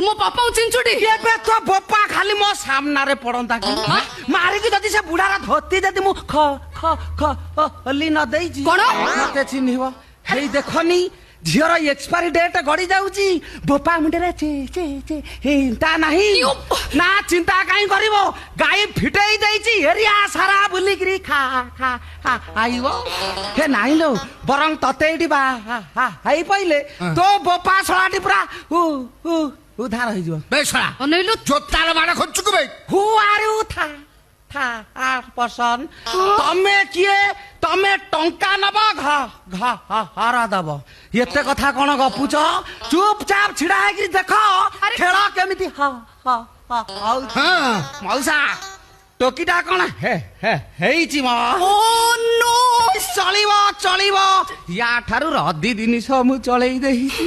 मो पापा चिंचुटी ଏବେ ତ ବୋପା ଖାଲି ମୋ ସାମ୍ନାରେ ପଡନ୍ତା କି ମାରିକି ଯଦି ସେ ବୁଢାର ଧୋତି ଯଦି ମୁଁ ଖଲି ନ ଦେଇଛି କଣ? ମତେ ଚିହ୍ନିବ। ହେଇ ଦେଖନି ଝିଅର ଏକ୍ସପାରି ଡେଟ୍ ଗଡି ଯାଉଛି ବୋପା ମୁଣ୍ଡରେ ତା ନାହିଁ ନା ଚିନ୍ତା କାହିଁ କରିବ ଗାଈ ଫିଟେଇ ଦେଇଛି ଏରିଆ ସାରା ବୁଲିକିରି ଖାଇବ ହେ ନାହିଁ ଲୋ ବରଂ ତତେ ଏଇଠି ହାଇ ପଇଲେ ତୋ ବୋପା ଶଳାଟି ପୁରା ଉଧାର ହେଇଯିବ। ବେ ଶଳା ଅନେଇଲୁ ଜୋତାର ମାଡ଼ ଖୋଜୁଛୁ କି ବେ? ହୁ ଆର୍ ୟୁ ପର୍ସନ ତମେ କିଏ ତମେ ଟଙ୍କା ନବ ଘର ଦବ ଏତେ କଥା କଣ ଗପୁଛ ଚୁପଚାପ ଛିଡା ହେଇକି ଦେଖ ଖେଳ କେମିତି ମଉସା ଟୋକିଟା କଣ ହେଇଛି ମ ଚଳିବ ଚଳିବ ୟା ଠାରୁ ରଦି ଜିନିଷ ମୁଁ ଚଳେଇ ଦେଇଛି।